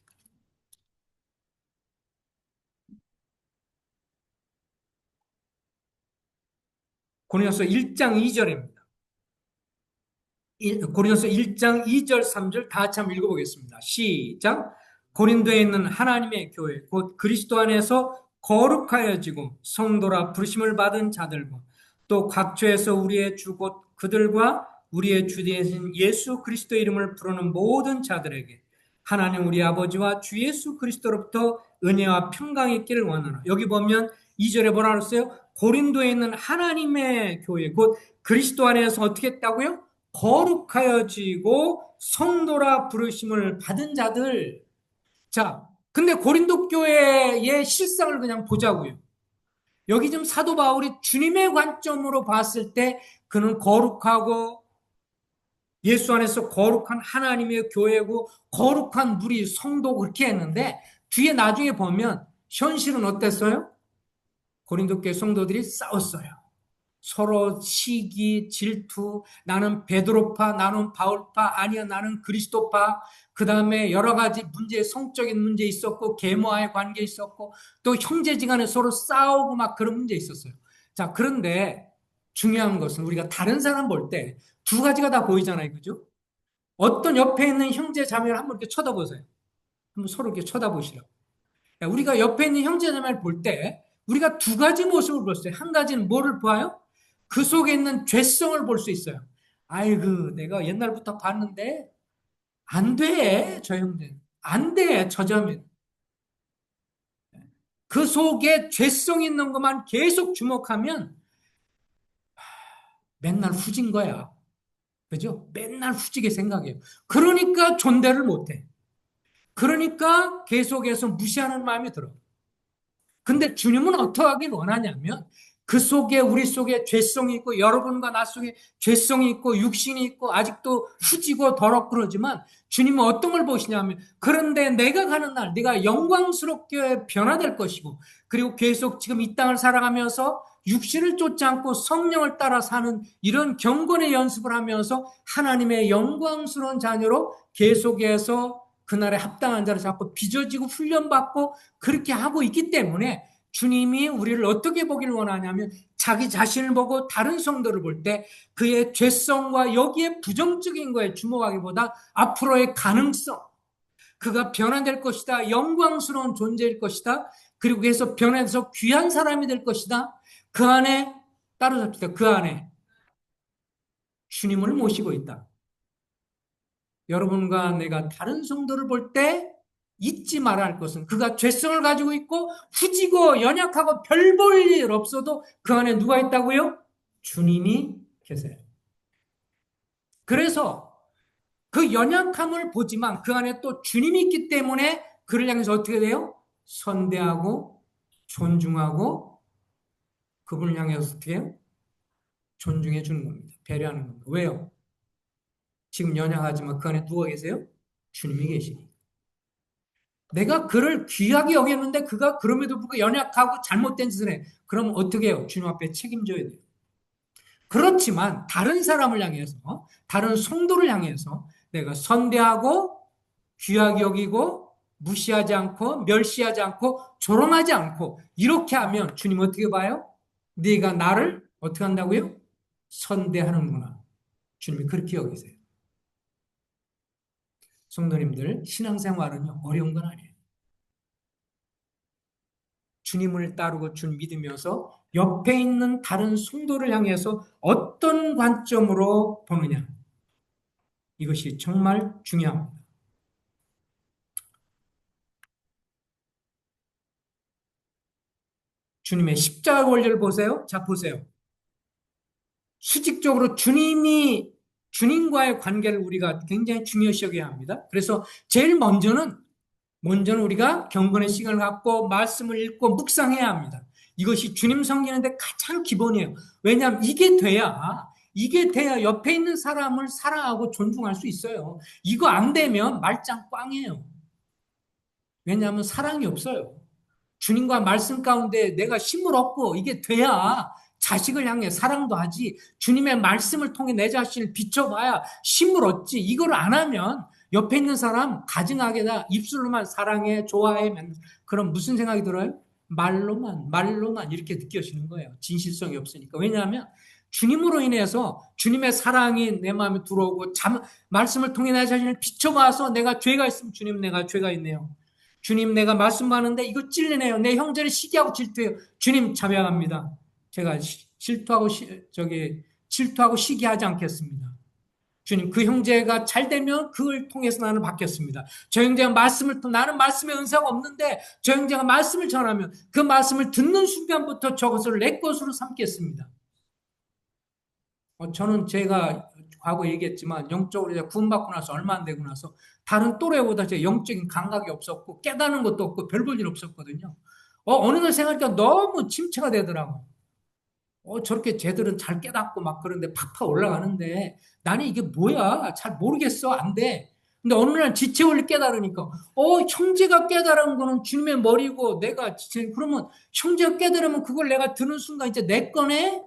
고린도서 1장 2절입니다. 고린도서 1장 2절 3절 다 같이 한번 읽어보겠습니다. 시작. 고린도에 있는 하나님의 교회 곧 그리스도 안에서 거룩하여지고 성도라 부르심을 받은 자들과 또 각처에서 우리의 주 곧 그들과 우리의 주 되신 예수 그리스도 이름을 부르는 모든 자들에게 하나님 우리 아버지와 주 예수 그리스도로부터 은혜와 평강이 있기를 원하노라. 여기 보면 2절에 뭐라 그랬어요? 고린도에 있는 하나님의 교회 곧 그리스도 안에서 어떻게 했다고요? 거룩하여지고 성도라 부르심을 받은 자들. 자, 근데 고린도 교회의 실상을 그냥 보자고요. 여기 지금 사도 바울이 주님의 관점으로 봤을 때 그는 거룩하고 예수 안에서 거룩한 하나님의 교회고 거룩한 무리 성도 그렇게 했는데 뒤에 나중에 보면 현실은 어땠어요? 고린도 교회 성도들이 싸웠어요. 서로 시기, 질투, 나는 베드로파, 나는 바울파, 아니야, 나는 그리스도파. 그 다음에 여러 가지 문제, 성적인 문제 있었고, 계모와의 관계 있었고, 또 형제지간에 서로 싸우고 막 그런 문제 있었어요. 자, 그런데 중요한 것은 우리가 다른 사람 볼 때 두 가지가 다 보이잖아요. 그죠? 어떤 옆에 있는 형제 자매를 한번 이렇게 쳐다보세요. 한번 서로 이렇게 쳐다보시라고. 우리가 옆에 있는 형제 자매를 볼 때 우리가 두 가지 모습을 볼 수 있어요. 한 가지는 뭐를 봐요? 그 속에 있는 죄성을 볼 수 있어요. 아이고, 내가 옛날부터 봤는데, 안 돼, 저 형제. 안 돼, 저 자매. 그 속에 죄성 있는 것만 계속 주목하면 맨날 후진 거야. 그죠? 맨날 후지게 생각해요. 그러니까 존대를 못해. 그러니까 계속해서 무시하는 마음이 들어. 근데 주님은 어떻게 하길 원하냐면 그 속에 우리 속에 죄성이 있고 여러분과 나 속에 죄성이 있고 육신이 있고 아직도 후지고 더럽고 그러지만 주님은 어떤 걸 보시냐면 그런데 내가 가는 날 네가 영광스럽게 변화될 것이고 그리고 계속 지금 이 땅을 살아가면서 육신을 쫓지 않고 성령을 따라 사는 이런 경건의 연습을 하면서 하나님의 영광스러운 자녀로 계속해서 그날에 합당한 자를 잡고 빚어지고 훈련받고 그렇게 하고 있기 때문에 주님이 우리를 어떻게 보기를 원하냐면 자기 자신을 보고 다른 성도를 볼 때 그의 죄성과 여기에 부정적인 거에 주목하기보다 앞으로의 가능성, 그가 변화될 것이다. 영광스러운 존재일 것이다. 그리고 그래서 변해서 귀한 사람이 될 것이다. 그 안에 따라잡히다. 그 안에 주님을 모시고 있다. 여러분과 내가 다른 성도를 볼 때 잊지 말아야 할 것은 그가 죄성을 가지고 있고 후지고 연약하고 별 볼 일 없어도 그 안에 누가 있다고요? 주님이 계세요. 그래서 그 연약함을 보지만 그 안에 또 주님이 있기 때문에 그를 향해서 어떻게 돼요? 선대하고 존중하고 그분을 향해서 어떻게 해요? 존중해 주는 겁니다. 배려하는 겁니다. 왜요? 지금 연약하지만 그 안에 누가 계세요? 주님이 계시니. 내가 그를 귀하게 여겼는데 그가 그럼에도 불구하고 연약하고 잘못된 짓을 해. 그럼 어떻게 해요? 주님 앞에 책임져야 돼요. 그렇지만 다른 사람을 향해서 다른 성도를 향해서 내가 선대하고 귀하게 여기고 무시하지 않고 멸시하지 않고 조롱하지 않고 이렇게 하면 주님 어떻게 봐요? 네가 나를 어떻게 한다고요? 선대하는구나. 주님이 그렇게 여기세요. 성도님들 신앙생활은요 어려운 건 아니에요. 주님을 따르고 준 믿으면서 옆에 있는 다른 성도를 향해서 어떤 관점으로 보느냐. 이것이 정말 중요합니다. 주님의 십자가 원리를 보세요. 자, 보세요. 수직적으로 주님과의 관계를 우리가 굉장히 중요시 여겨야 합니다. 그래서 제일 먼저는 우리가 경건의 시간을 갖고 말씀을 읽고 묵상해야 합니다. 이것이 주님 섬기는데 가장 기본이에요. 왜냐하면 이게 돼야 옆에 있는 사람을 사랑하고 존중할 수 있어요. 이거 안 되면 말짱 꽝이에요. 왜냐하면 사랑이 없어요. 주님과 말씀 가운데 내가 힘을 얻고 이게 돼야 자식을 향해 사랑도 하지 주님의 말씀을 통해 내 자신을 비춰봐야 힘을 얻지 이걸 안 하면 옆에 있는 사람 가증하게다 입술로만 사랑해 좋아해 그럼 무슨 생각이 들어요? 말로만 이렇게 느껴지는 거예요. 진실성이 없으니까. 왜냐하면 주님으로 인해서 주님의 사랑이 내 마음에 들어오고 말씀을 통해 내 자신을 비춰봐서 내가 죄가 있으면 주님 내가 죄가 있네요. 주님 내가 말씀하는데 이거 찔리네요. 내 형제를 시기하고 질투해요. 주님 자명합니다. 제가 질투하고 시기하지 않겠습니다. 주님 그 형제가 잘 되면 그걸 통해서 나는 바뀌었습니다. 저 형제가 나는 말씀의 은사가 없는데 저 형제가 말씀을 전하면 그 말씀을 듣는 순간부터 저것을 내 것으로 삼겠습니다. 저는 제가 과거 얘기했지만 영적으로 구원받고 나서 얼마 안 되고 나서 다른 또래보다 제 영적인 감각이 없었고 깨닫는 것도 없고 별 볼 일 없었거든요. 어느 날 생각하니까 너무 침체가 되더라고. 저렇게 쟤들은 잘 깨닫고 막 그런데 팍팍 올라가는데 나는 이게 뭐야? 잘 모르겠어. 안 돼. 근데 어느 날 지체 원리 깨달으니까 형제가 깨달은 거는 주님의 머리고 내가 지체 그러면 형제가 깨달으면 그걸 내가 드는 순간 이제 내 거네?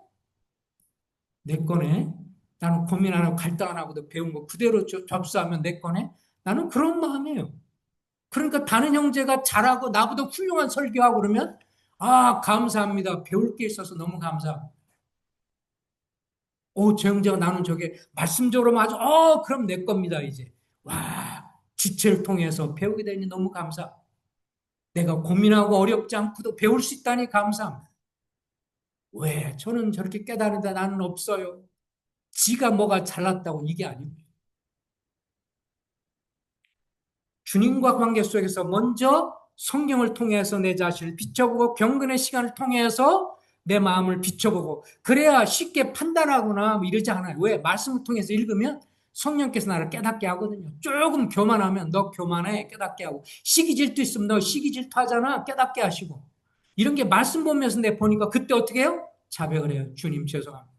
내 거네? 나는 고민 안 하고 갈등 안 하고도 배운 거 그대로 접수하면 내 거네? 나는 그런 마음이에요. 그러니까 다른 형제가 잘하고 나보다 훌륭한 설교하고 그러면 감사합니다. 배울 게 있어서 너무 감사합니다. 저 형제가 나는 저게 말씀적으로 맞아. 그럼 내 겁니다, 이제. 와, 지체를 통해서 배우게 되니 너무 감사. 내가 고민하고 어렵지 않고도 배울 수 있다니 감사합니다. 왜? 저는 저렇게 깨달은데 나는 없어요. 지가 뭐가 잘났다고 이게 아닙니다. 주님과 관계 속에서 먼저 성경을 통해서 내 자신을 비춰보고 경건의 시간을 통해서 내 마음을 비춰보고 그래야 쉽게 판단하거나 이러지 않아요. 왜? 말씀을 통해서 읽으면 성령께서 나를 깨닫게 하거든요. 조금 교만하면 너 교만해 깨닫게 하고 시기 질투 있으면 너 시기 질투하잖아 깨닫게 하시고 이런 게 말씀 보면서 내 보니까 그때 어떻게 해요? 자백을 해요. 주님 죄송합니다.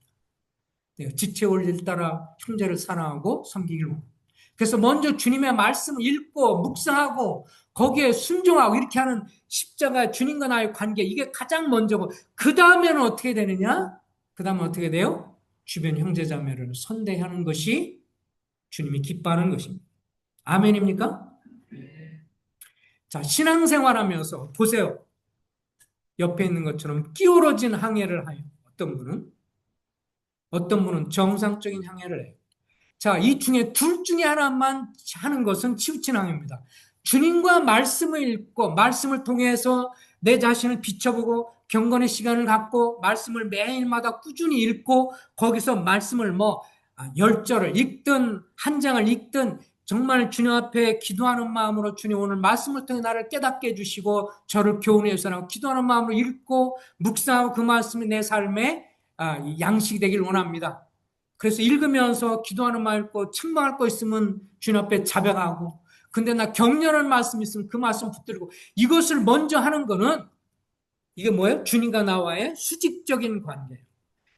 내가 지체 원리를 따라 형제를 사랑하고 섬기기를 원합니다. 그래서 먼저 주님의 말씀을 읽고 묵상하고 거기에 순종하고 이렇게 하는 십자가 주님과 나의 관계 이게 가장 먼저고 그 다음에는 어떻게 되느냐? 그 다음에 어떻게 돼요? 주변 형제자매를 선대하는 것이 주님이 기뻐하는 것입니다. 아멘입니까? 자, 신앙생활하면서 보세요. 옆에 있는 것처럼 끼어러진 항해를 하여 어떤 분은 정상적인 항해를 해요. 자, 이 중에 둘 중에 하나만 하는 것은 치우친 항해입니다. 주님과 말씀을 읽고 말씀을 통해서 내 자신을 비춰보고 경건의 시간을 갖고 말씀을 매일마다 꾸준히 읽고 거기서 말씀을 열절을 읽든 한 장을 읽든 정말 주님 앞에 기도하는 마음으로 주님 오늘 말씀을 통해 나를 깨닫게 해주시고 저를 교훈해 주시라고 기도하는 마음으로 읽고 묵상하고 그 말씀이 내 삶에 양식이 되길 원합니다. 그래서 읽으면서 기도하는 말 있고 책망할 거 있으면 주님 앞에 자백하고 근데 나 격려하는 말씀 있으면 그 말씀 붙들고 이것을 먼저 하는 거는 이게 뭐예요? 주님과 나와의 수직적인 관계예요.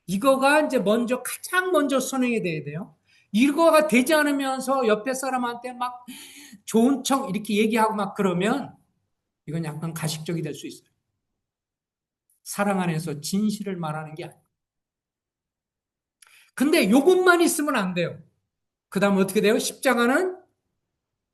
이거가 이제 가장 먼저 선행이 돼야 돼요. 이거가 되지 않으면서 옆에 사람한테 막 좋은 척 이렇게 얘기하고 막 그러면 이건 약간 가식적이 될 수 있어요. 사랑 안에서 진실을 말하는 게 아니에요. 근데 이것만 있으면 안 돼요. 그 다음 어떻게 돼요? 십자가는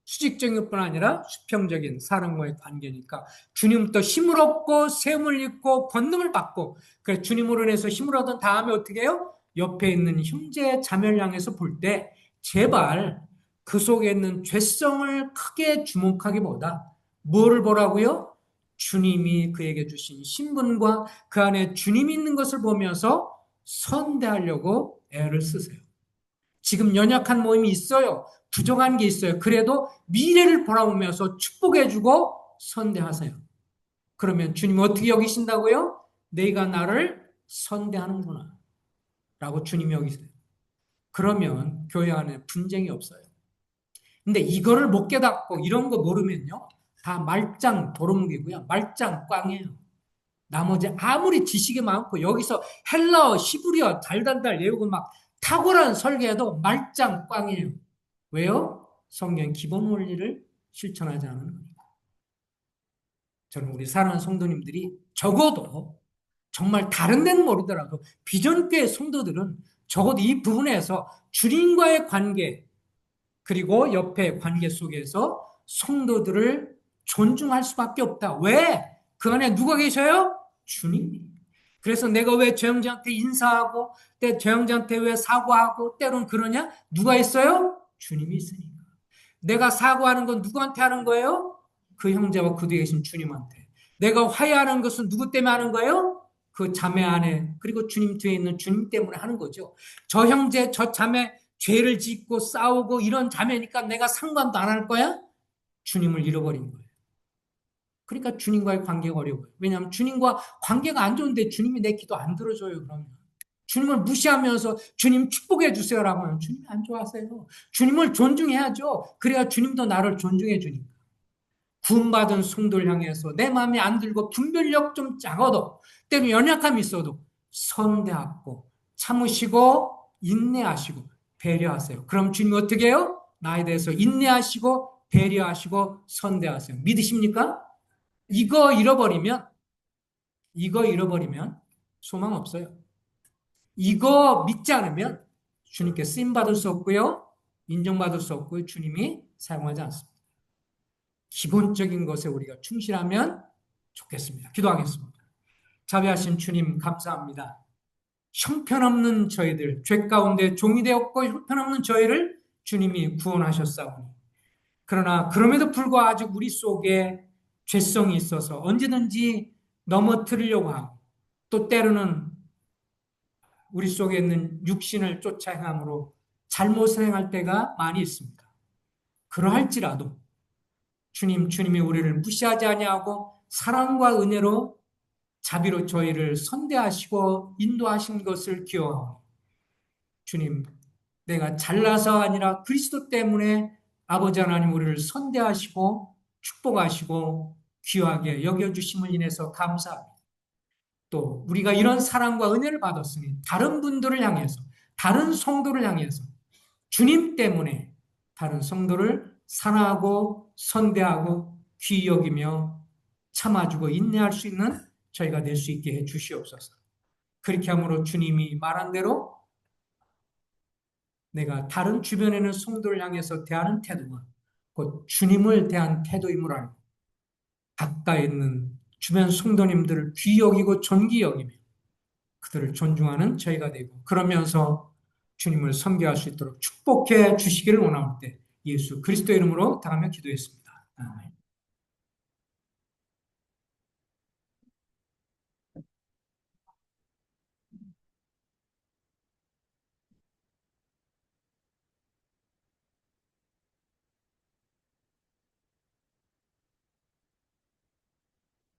수직적인 것뿐 아니라 수평적인 사람과의 관계니까 주님부터 힘을 얻고 세움을 입고 권능을 받고 그래서 주님으로 인해서 힘을 얻은 다음에 어떻게 해요? 옆에 있는 형제 자매를 향해서 볼 때 제발 그 속에 있는 죄성을 크게 주목하기보다 뭐를 보라고요? 주님이 그에게 주신 신분과 그 안에 주님이 있는 것을 보면서 선대하려고 애를 쓰세요. 지금 연약한 모임이 있어요. 부족한 게 있어요. 그래도 미래를 바라보면서 축복해주고 선대하세요. 그러면 주님 어떻게 여기신다고요? 내가 나를 선대하는구나 라고 주님이 여기세요. 그러면 교회 안에 분쟁이 없어요. 근데 이거를 못 깨닫고 이런 거 모르면요. 다 말짱 도루묵이고요. 말짱 꽝이에요. 나머지 아무리 지식이 많고 여기서 헬라어, 히브리어 달달달 외우고 막 탁월한 설계해도 말짱 꽝이에요. 왜요? 성경 기본 원리를 실천하지 않은 겁니다. 저는 우리 사랑하는 성도님들이 적어도 정말 다른 데는 모르더라도 비전교회 성도들은 적어도 이 부분에서 주님과의 관계 그리고 옆에 관계 속에서 성도들을 존중할 수밖에 없다. 왜? 그 안에 누가 계셔요? 주님이. 그래서 내가 왜 저 형제한테 인사하고 저 형제한테 왜 사과하고 때론 그러냐? 누가 있어요? 주님이 있으니까. 내가 사과하는 건 누구한테 하는 거예요? 그 형제와 그 뒤에 계신 주님한테. 내가 화해하는 것은 누구 때문에 하는 거예요? 그 자매 안에 그리고 주님 뒤에 있는 주님 때문에 하는 거죠. 저 형제 저 자매 죄를 짓고 싸우고 이런 자매니까 내가 상관도 안 할 거야? 주님을 잃어버린 거예요. 그러니까 주님과의 관계가 어려워요. 왜냐하면 주님과 관계가 안 좋은데 주님이 내 기도 안 들어줘요. 그러면 주님을 무시하면서 주님 축복해 주세요라고 하면 주님이 안 좋아하세요. 주님을 존중해야죠. 그래야 주님도 나를 존중해 주니까. 구원받은 성도를 향해서 내 마음에 안 들고 분별력 좀 작아도 때로 연약함이 있어도 선대하고 참으시고 인내하시고 배려하세요. 그럼 주님 어떻게 해요? 나에 대해서 인내하시고 배려하시고 선대하세요. 믿으십니까? 이거 잃어버리면 소망 없어요. 이거 믿지 않으면 주님께 쓰임받을 수 없고요. 인정받을 수 없고요. 주님이 사용하지 않습니다. 기본적인 것에 우리가 충실하면 좋겠습니다. 기도하겠습니다. 자비하신 주님 감사합니다. 형편없는 저희들, 죄 가운데 종이 되었고 형편없는 저희를 주님이 구원하셨사오니 그러나 그럼에도 불구하고 아직 우리 속에 죄성이 있어서 언제든지 넘어뜨리려고 하고 또 때로는 우리 속에 있는 육신을 쫓아 행함으로 잘못을 행할 때가 많이 있습니다. 그러할지라도 주님이 우리를 무시하지 아니하고 사랑과 은혜로 자비로 저희를 선대하시고 인도하신 것을 기억하오. 주님, 내가 잘나서 아니라 그리스도 때문에 아버지 하나님 우리를 선대하시고 축복하시고 귀하게 여겨주심을 인해서 감사합니다. 또 우리가 이런 사랑과 은혜를 받았으니 다른 분들을 향해서, 다른 성도를 향해서 주님 때문에 다른 성도를 사랑하고 선대하고 귀히 여기며 참아주고 인내할 수 있는 저희가 될 수 있게 해 주시옵소서. 그렇게 함으로 주님이 말한 대로 내가 다른 주변에 있는 성도를 향해서 대하는 태도가 곧 주님을 대한 태도임을 알고 가까이 있는 주변 성도님들을 귀히 여기고 존귀 여기며 그들을 존중하는 저희가 되고 그러면서 주님을 섬겨할 수 있도록 축복해 주시기를 원하올 때 예수 그리스도 이름으로 다하며 기도했습니다. 아멘.